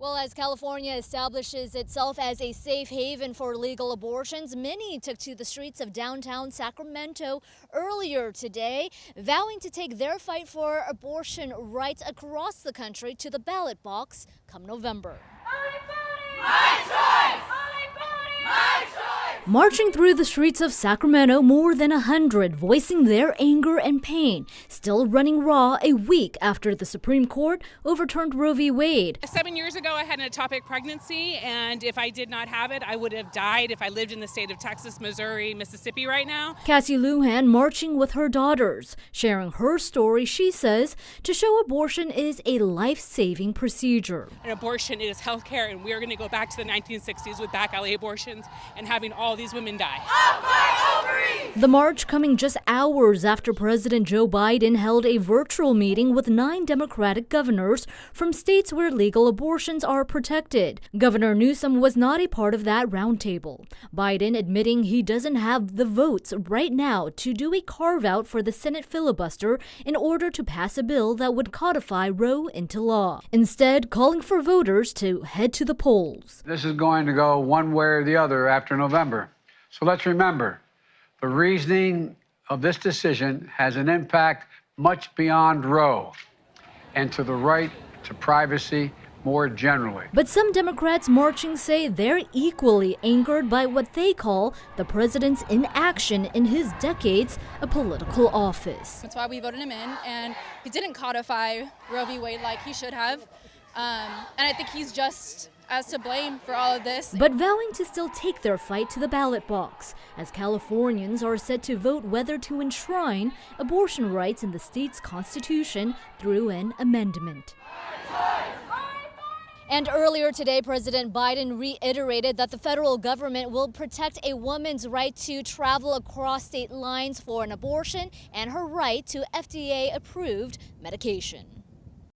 Well, as California establishes itself as a safe haven for legal abortions, many took to the streets of downtown Sacramento earlier today, vowing to take their fight for abortion rights across the country to the ballot box come November. My choice! My choice! Marching through the streets of Sacramento, more than 100 voicing their anger and pain, still running raw a week after the Supreme Court overturned Roe v. Wade. 7 years ago, I had an ectopic pregnancy, and if I did not have it, I would have died if I lived in the state of Texas, Missouri, Mississippi right now. Cassie Lujan marching with her daughters, sharing her story, she says, to show abortion is a life-saving procedure. An abortion is health care, and we're going to go back to the 1960s with back alley abortions and having all these women die. The march coming just hours after President Joe Biden held a virtual meeting with 9 Democratic governors from states where legal abortions are protected. Governor Newsom was not a part of that roundtable. Biden admitting he doesn't have the votes right now to do a carve-out for the Senate filibuster in order to pass a bill that would codify Roe into law. Instead, calling for voters to head to the polls. This is going to go one way or the other after November. So let's remember, the reasoning of this decision has an impact much beyond Roe and to the right to privacy more generally. But some Democrats marching say they're equally angered by what they call the president's inaction in his decades of political office. That's why we voted him in, and he didn't codify Roe v. Wade like he should have. And I think he's just as to blame for all of this. But vowing to still take their fight to the ballot box, as Californians are set to vote whether to enshrine abortion rights in the state's constitution through an amendment. And earlier today, President Biden reiterated that the federal government will protect a woman's right to travel across state lines for an abortion and her right to FDA-approved medication.